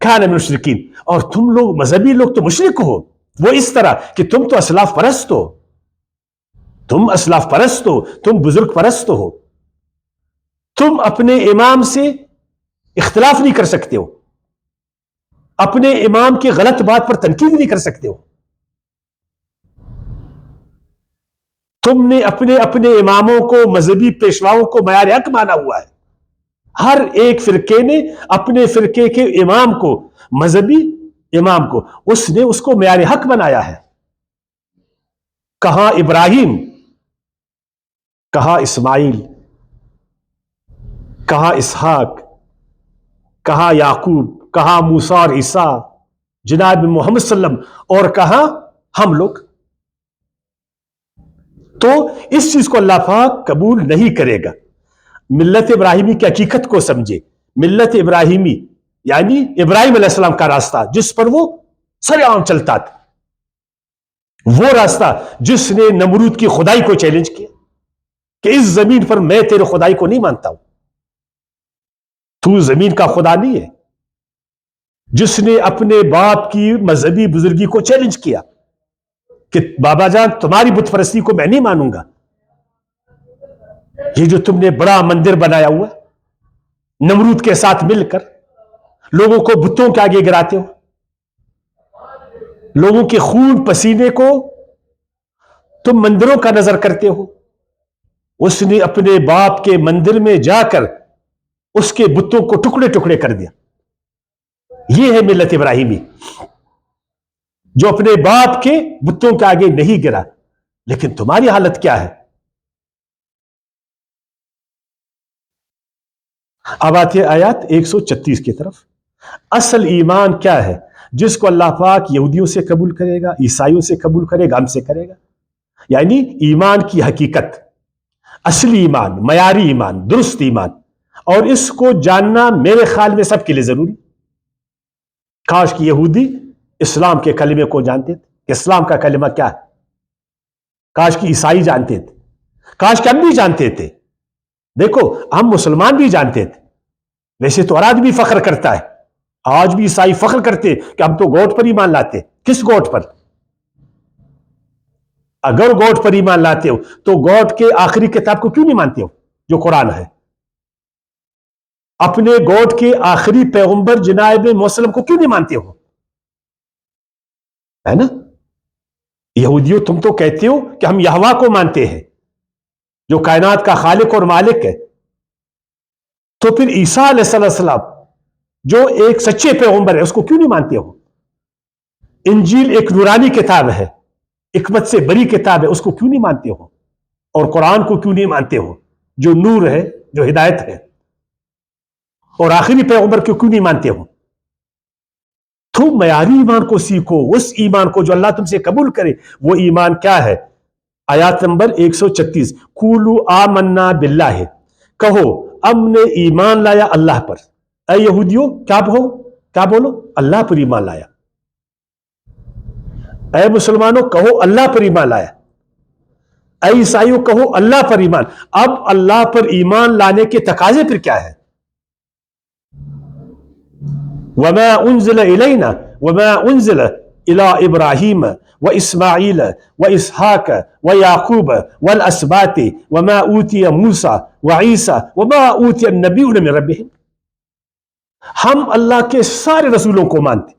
کان من المشرکین. اور تم لوگ مذہبی لوگ تو مشرک ہو. وہ اس طرح کہ تم تو اسلاف پرست ہو, تم اسلاف پرست ہو, تم بزرگ پرست ہو, تم اپنے امام سے اختلاف نہیں کر سکتے ہو, اپنے امام کی غلط بات پر تنقید نہیں کر سکتے ہو. تم نے اپنے اپنے اماموں کو, مذہبی پیشواؤں کو معیار حق مانا ہوا ہے. ہر ایک فرقے نے اپنے فرقے کے امام کو, مذہبی امام کو, اس نے اس کو معیار حق بنایا ہے. کہاں ابراہیم, کہاں اسماعیل, کہاں اسحاق, کہاں یعقوب, کہاں موسیٰ اور عیسیٰ, جناب محمد صلی اللہ علیہ وسلم, اور کہاں ہم لوگ. تو اس چیز کو اللہ پاک قبول نہیں کرے گا. ملت ابراہیمی کی حقیقت کو سمجھے. ملت ابراہیمی یعنی ابراہیم علیہ السلام کا راستہ جس پر وہ سر عام چلتا تھا, وہ راستہ جس نے نمرود کی خدائی کو چیلنج کیا کہ اس زمین پر میں تیرے خدائی کو نہیں مانتا ہوں, تو زمین کا خدا نہیں ہے. جس نے اپنے باپ کی مذہبی بزرگی کو چیلنج کیا کہ بابا جان تمہاری بت پرستی کو میں نہیں مانوں گا. یہ جو تم نے بڑا مندر بنایا ہوا نمرود کے ساتھ مل کر, لوگوں کو بتوں کے آگے گراتے ہو, لوگوں کے خون پسینے کو تم مندروں کا نظر کرتے ہو. اس نے اپنے باپ کے مندر میں جا کر اس کے بتوں کو ٹکڑے ٹکڑے کر دیا. یہ ہے ملت ابراہیمی, جو اپنے باپ کے بتوں کے آگے نہیں گرا. لیکن تمہاری حالت کیا ہے؟ اب آتی ہے آیات 136 کی طرف. اصل ایمان کیا ہے جس کو اللہ پاک یہودیوں سے قبول کرے گا, عیسائیوں سے قبول کرے گا, ہم سے کرے گا. یعنی ایمان کی حقیقت, اصلی ایمان, معیاری ایمان, درست ایمان. اور اس کو جاننا میرے خیال میں سب کے لیے ضروری. کاش کہ یہودی اسلام کے کلمے کو جانتے تھے کہ اسلام کا کلمہ کیا ہے. کاش کہ عیسائی جانتے تھے, کاش کہ ہم بھی جانتے تھے. دیکھو ہم مسلمان بھی جانتے تھے. ویسے تو ہر آدمی فخر کرتا ہے, آج بھی عیسائی فخر کرتے کہ ہم تو گوٹ پر ایمان لاتے. کس گوٹ پر؟ اگر گوٹ پر ایمان لاتے ہو تو گوٹ کے آخری کتاب کو کیوں نہیں مانتے ہو جو قرآن ہے؟ اپنے گوٹ کے آخری پیغمبر جناب محمد صلی اللہ علیہ وسلم کو کیوں نہیں مانتے ہو؟ ہے نا. یہودیوں تم تو کہتے ہو کہ ہم یہوہ کو مانتے ہیں جو کائنات کا خالق اور مالک ہے. تو پھر عیسیٰ علیہ السلام جو ایک سچے پیغمبر ہے اس کو کیوں نہیں مانتے ہو؟ انجیل ایک نورانی کتاب ہے، حکمت سے بری کتاب ہے، اس کو کیوں نہیں مانتے ہو؟ اور قرآن کو کیوں نہیں مانتے ہو جو نور ہے، جو ہدایت ہے؟ اور آخری پیغمبر کو کیوں نہیں مانتے ہو؟ تم معیاری ایمان کو سیکھو، اس ایمان کو جو اللہ تم سے قبول کرے۔ وہ ایمان کیا ہے؟ آیات نمبر 136، قولوا آمنا باللہ، کہو ہم نے ایمان لایا اللہ پر۔ اے یہودیوں کیا بولو؟ اللہ پر ایمان لایا۔ اے مسلمانوں کہو اللہ پر ایمان لایا۔ اے عیسائیوں کہو اللہ پر ایمان۔ اب اللہ پر ایمان لانے کے تقاضے پھر کیا ہے؟ وما انزل الینا وما انزل الی ابراہیم واسماعیل واسحاق ویعقوب والاسباط وما اوتی موسیٰ وعیسیٰ وما اوتی النبیون من ربہم۔ ہم اللہ کے سارے رسولوں کو مانتے،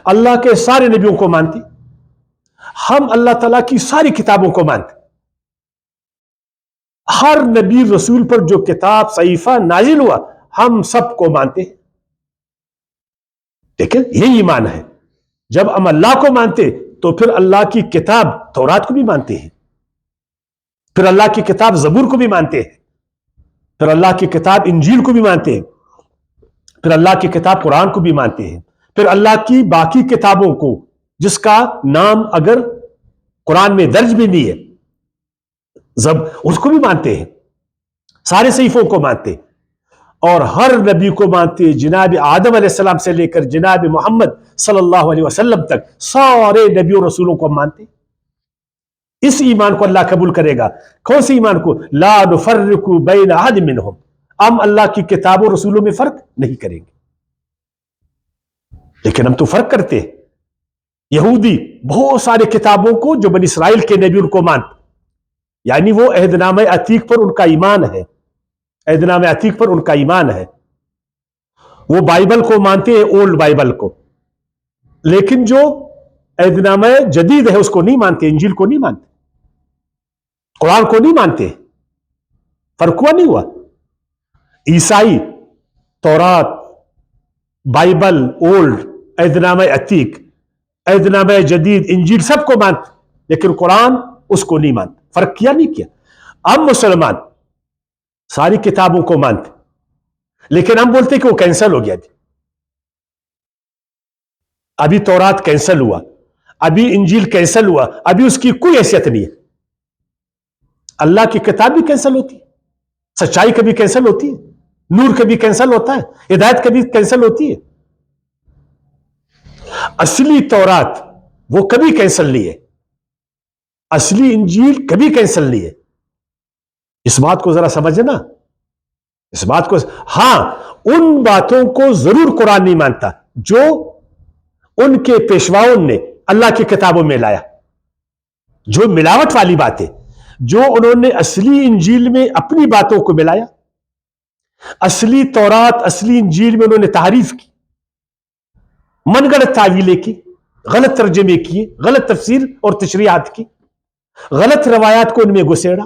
اللہ کے سارے نبیوں کو مانتے، ہم اللہ تعالیٰ کی ساری کتابوں کو مانتے، ہر نبی رسول پر جو کتاب صحیفہ نازل ہوا ہم سب کو مانتے ہیں۔ لیکن یہ ایمان ہے، جب ہم اللہ کو مانتے تو پھر اللہ کی کتاب تورات کو بھی مانتے ہیں، پھر اللہ کی کتاب زبور کو بھی مانتے ہیں، پھر اللہ کی کتاب انجیل کو بھی مانتے ہیں، پھر اللہ کی کتاب قرآن کو بھی مانتے ہیں، پھر اللہ کی باقی کتابوں کو جس کا نام اگر قرآن میں درج بھی نہیں ہے اس کو بھی مانتے ہیں، سارے صحیفوں کو مانتے ہیں، اور ہر نبی کو مانتے، جناب آدم علیہ السلام سے لے کر جناب محمد صلی اللہ علیہ وسلم تک سارے نبیوں رسولوں کو مانتے۔ اس ایمان کو اللہ قبول کرے گا۔ کون سے ایمان کو؟ لا نفرق بین احد منہم، ہم اللہ کی کتابوں رسولوں میں فرق نہیں کریں گے۔ لیکن ہم تو فرق کرتے ہیں۔ یہودی بہت سارے کتابوں کو جو بنی اسرائیل کے نبی ان کو مانتے، یعنی وہ عہد نامہ عتیق پر ان کا ایمان ہے، عہد نامہ عتیق پر ان کا ایمان ہے، وہ بائبل کو مانتے ہیں، اولڈ بائبل کو، لیکن جو عہد نامہ جدید ہے اس کو نہیں مانتے، انجیل کو نہیں مانتے، قرآن کو نہیں مانتے۔ فرق ہوا نہیں ہوا؟ عیسائی تورات، بائبل اولڈ، عہد نامہ عتیق، عہد نامہ جدید، انجیل سب کو مانتے، لیکن قرآن اس کو نہیں مانتے۔ فرق کیا نہیں کیا؟ ہم مسلمان ساری کتابوں کو مانتے، لیکن ہم بولتے کہ وہ کینسل ہو گیا جی، ابھی تورات کینسل ہوا، ابھی انجیل کینسل ہوا، ابھی اس کی کوئی حیثیت نہیں ہے۔ اللہ کی کتاب بھی کینسل ہوتی ہے، سچائی کبھی کینسل ہوتی ہے، نور کبھی کینسل ہوتا ہے، ہدایت کبھی کینسل ہوتی ہے۔ اصلی تورات وہ کبھی کینسل نہیں ہے، اصلی انجیل کبھی کینسل نہیں ہے۔ اس بات کو ذرا سمجھنا، اس بات کو۔ ہاں، ان باتوں کو ضرور قرآن نہیں مانتا جو ان کے پیشواؤں نے اللہ کی کتابوں میں لایا، جو ملاوٹ والی باتیں، جو انہوں نے اصلی انجیل میں اپنی باتوں کو ملایا، اصلی تورات اصلی انجیل میں انہوں نے تحریف کی، من گڑت تعویلیں کی، غلط ترجمے کیے، غلط تفسیر اور تشریحات کی، غلط روایات کو ان میں گسیڑا،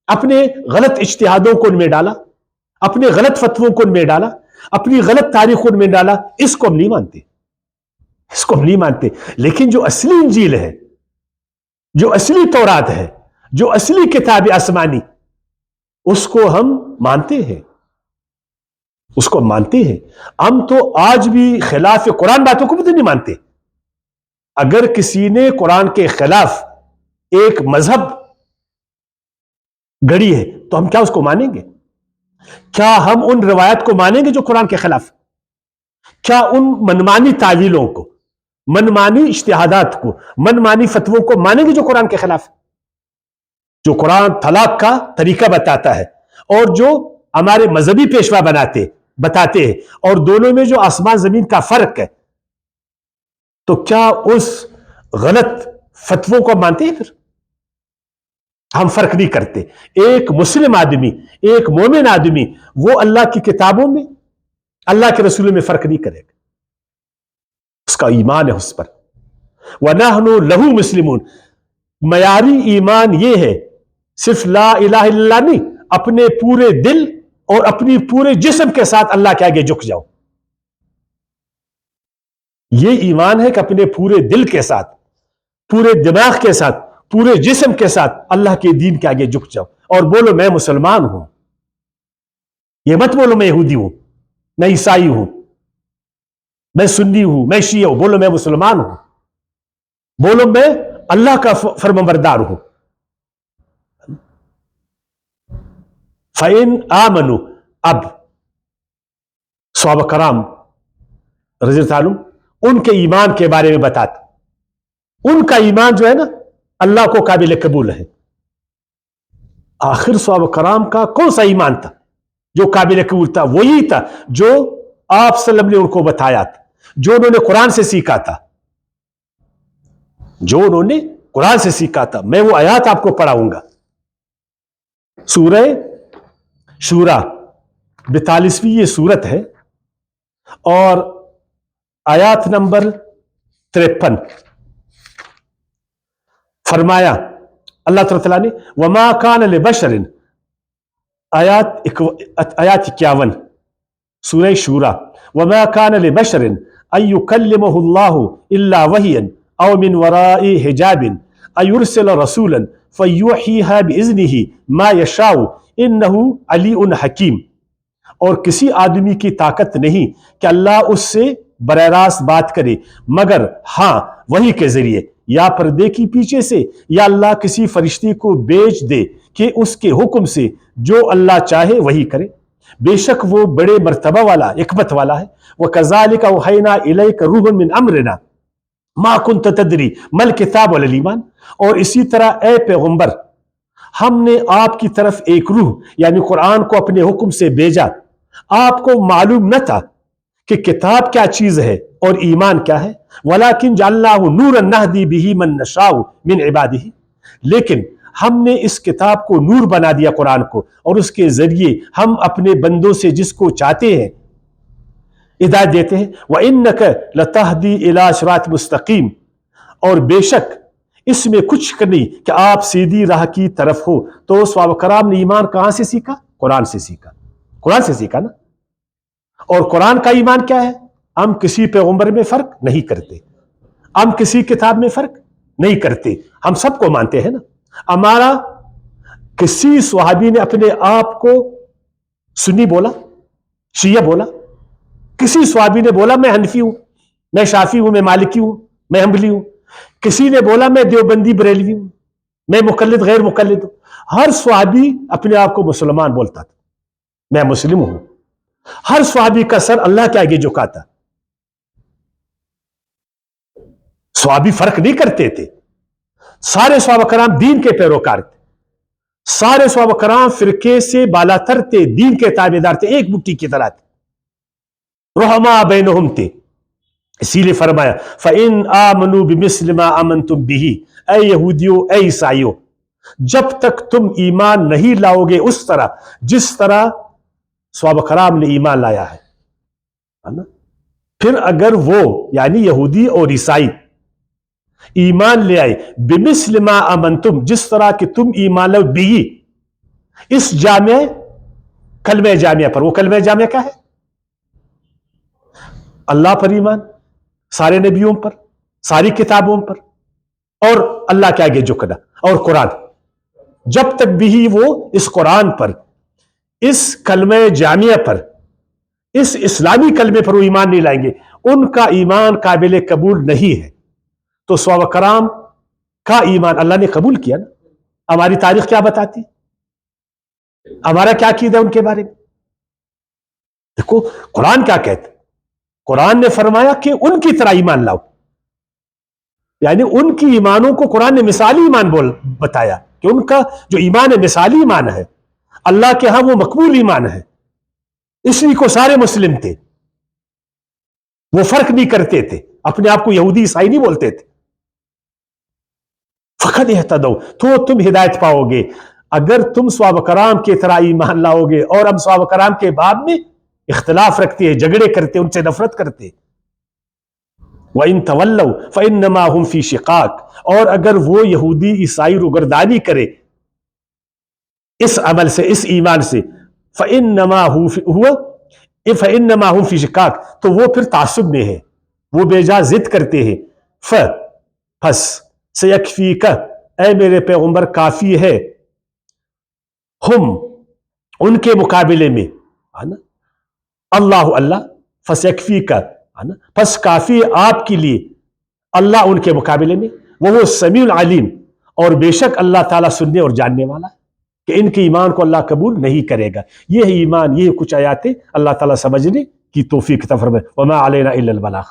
اپنے غلط اجتہادوں کو ان میں ڈالا، اپنے غلط فتووں کو ان میں ڈالا، اپنی غلط تاریخ کو ان میں ڈالا۔ اس کو ہم نہیں مانتے، اس کو ہم نہیں مانتے۔ لیکن جو اصلی انجیل ہے، جو اصلی تورات ہے، جو اصلی کتاب آسمانی، اس کو ہم مانتے ہیں، اس کو مانتے ہیں۔ ہم تو آج بھی خلاف قرآن باتوں کو بھی نہیں مانتے۔ اگر کسی نے قرآن کے خلاف ایک مذہب گڑی ہے تو ہم کیا اس کو مانیں گے؟ کیا ہم ان روایات کو مانیں گے جو قرآن کے خلاف؟ کیا ان منمانی تعویلوں کو، منمانی اجتہادات کو، منمانی فتووں کو مانیں گے جو قرآن کے خلاف؟ جو قرآن طلاق کا طریقہ بتاتا ہے اور جو ہمارے مذہبی پیشوا بتاتے ہیں، اور دونوں میں جو آسمان زمین کا فرق ہے، تو کیا اس غلط فتووں کو مانتے ہیں؟ پھر ہم فرق نہیں کرتے۔ ایک مسلم آدمی، ایک مومن آدمی، وہ اللہ کی کتابوں میں، اللہ کے رسولوں میں فرق نہیں کرے گا، اس کا ایمان ہے اس پر۔ وَنَحْنُ لَهُ مُسْلِمُونَ، معیاری ایمان یہ ہے، صرف لا الہ الا اللہ نہیں، اپنے پورے دل اور اپنی پورے جسم کے ساتھ اللہ کے آگے جھک جاؤ۔ یہ ایمان ہے کہ اپنے پورے دل کے ساتھ، پورے دماغ کے ساتھ، پورے جسم کے ساتھ اللہ کے دین کے آگے جھک جاؤ اور بولو میں مسلمان ہوں. یہ مت بولو میں یہودی ہوں، میں عیسائی ہوں، میں سنی ہوں، میں شیعہ ہوں. بولو میں مسلمان ہوں، بولو میں اللہ کا فرمانبردار ہوں. فَإِنْ آمَنُوا، اب صحابہ کرام رضی اللہ عنہ ان کے ایمان کے بارے میں بتاتے. ان کا ایمان جو ہے نا اللہ کو قابل قبول ہے. آخر صحابہ کرام کا کون سا ایمان تھا جو قابل قبول تھا؟ وہی تھا جو آپ صلی اللہ علیہ وسلم نے ان کو بتایا تھا، جو انہوں نے قرآن سے سیکھا تھا، جو انہوں نے قرآن سے سیکھا تھا. میں وہ آیات آپ کو پڑھاؤں گا. سورہ شورا 42ویں یہ سورت ہے اور آیات نمبر 53. فرمایا اللہ تعالیٰ نے وما کان لبشر، آیات 51 سورہ شورا، وما کان لبشر ان یکلمہ اللہ الا وحیا او من وراء حجاب ان یرسل رسولا فیوحیہ باذنہ ما یشاء انہ علی حکیم. اور کسی آدمی کی طاقت نہیں کہ اللہ اس سے براہ راست بات کرے مگر ہاں وحی کے ذریعے یا پردے کی پیچھے سے، یا اللہ کسی فرشتے کو بھیج دے کہ اس کے حکم سے جو اللہ چاہے وہی کرے. بے شک وہ بڑے مرتبہ والا، حکمت والا ہے. وَكَذَلِكَ أَوْحَيْنَا إِلَيْكَ رُوحًا مِّنْ أَمْرِنَا مَا كُنْتَ تَدْرِي مَا الْكِتَابُ وَلَا الْإِيمَانُ. اور اسی طرح اے پیغمبر ہم نے آپ کی طرف ایک روح یعنی قرآن کو اپنے حکم سے بھیجا. آپ کو معلوم نہ تھا کہ کتاب کیا چیز ہے اور ایمان کیا ہے. وَلَكِنْ جَعَلْنَاهُ نُورًا نَهْدِي بِهِ مَن نَّشَاءُ مِنْ عِبَادِهِ. لیکن ہم نے اس کتاب کو نور بنا دیا قرآن کو، اور اس کے ذریعے ہم اپنے بندوں سے جس کو چاہتے ہیں ہدایت دیتے ہیں. وَإِنَّكَ لَتَهْدِي إِلَىٰ صِرَاطٍ مُسْتَقِيمٍ. اور بے شک اس میں کچھ نہیں کہ آپ سیدھی راہ کی طرف ہو. تو صحابہ کرام نے ایمان کہاں سے سیکھا؟ قرآن سے سیکھا. قرآن سے سیکھا نا. اور قرآن کا ایمان کیا ہے؟ ہم کسی پیغمبر میں فرق نہیں کرتے، ہم کسی کتاب میں فرق نہیں کرتے، ہم سب کو مانتے ہیں نا. ہمارا کسی صحابی نے اپنے آپ کو سنی بولا، شیعہ بولا؟ کسی صحابی نے بولا میں حنفی ہوں، میں شافعی ہوں، میں مالکی ہوں، میں حنبلی ہوں؟ کسی نے بولا میں دیوبندی بریلوی ہوں، میں مقلد غیر مقلد ہوں؟ ہر صحابی اپنے آپ کو مسلمان بولتا تھا، میں مسلم ہوں. ہر صحابی کا سر اللہ کے آگے جھکا تھا. صحابی فرق نہیں کرتے تھے. سارے صحابہ کرام دین کے پیروکار تھے، سارے صحابہ کرام فرقے سے بالا تر تھے، دین کے تابعدار تھے، ایک مٹھی کی طرح تھے، رحماء بینہم تھے. اسی لیے فرمایا فَإِنْ آمَنُوا بِمِثْلِ مَا آمَنْتُمْ بِهِ. اے یہودیو، اے عیسائیو، جب تک تم ایمان نہیں لاؤ گے اس طرح جس طرح صحابہ کرام نے ایمان لایا ہے. پھر اگر وہ یعنی یہودی اور عیسائی ایمان لے آئے بِمِثْلِ مَا آمَنْتُمْ جس طرح کہ تم ایمان لاؤ بِهِ اس جامع کلمہ جامعہ پر. وہ کلمہ جامعہ کیا ہے؟ اللہ پر ایمان، سارے نبیوں پر، ساری کتابوں پر، اور اللہ کے آگے جھکنا، اور قرآن. جب تک بھی وہ اس قرآن پر، اس کلمہ جامعہ پر، اس اسلامی کلمے پر وہ ایمان نہیں لائیں گے، ان کا ایمان قابل قبول نہیں ہے. تو صحابہ کرام کا ایمان اللہ نے قبول کیا نا. ہماری تاریخ کیا بتاتی؟ ہمارا کیا عقیدہ ان کے بارے میں؟ دیکھو قرآن کیا کہتے. قرآن نے فرمایا کہ ان کی طرح ایمان لاؤ، یعنی ان کی ایمانوں کو قرآن نے مثالی ایمان بتایا کہ ان کا جو ایمان ہے مثالی ایمان ہے، اللہ کے ہاں وہ مقبول ایمان ہے. اس لیے کو سارے مسلم تھے، وہ فرق نہیں کرتے تھے، اپنے آپ کو یہودی عیسائی نہیں بولتے تھے. فقط اہتدوا، تو تم ہدایت پاؤ گے اگر تم صحابہ کرام کی طرح ایمان لاؤ گے. اور ہم صحابہ کرام کے باب میں اختلاف رکھتے ہیں، جھگڑے کرتے، ان سے نفرت کرتے. وَإِن تَوَلَّوْا فَإِنَّمَا هُمْ فِي شِقَاقٍ. اور اگر وہ یہودی عیسائی روگردانی کرے اس عمل سے، اس ایمان سے، فَإِنَّمَا هُمْ فِي شِقَاقٍ، تو وہ پھر تعصب میں ہے، وہ بے جا ضد کرتے ہیں، پس سیکفیک، اے میرے پیغمبر کافی ہے، ہم ان کے مقابلے میں، اللہ اللہ، فسیکفیک پس کافی ہے آپ کے لیے، اللہ ان کے مقابلے میں، وہ سمیع العلیم، اور بے شک اللہ تعالیٰ سننے اور جاننے والا، کہ ان کے ایمان کو اللہ قبول نہیں کرے گا۔ یہ ہے ایمان، یہ کچھ آیاتیں اللہ تعالیٰ سمجھنے کی توفیق عطا فرمائے۔ وما علینا الا البلاغ۔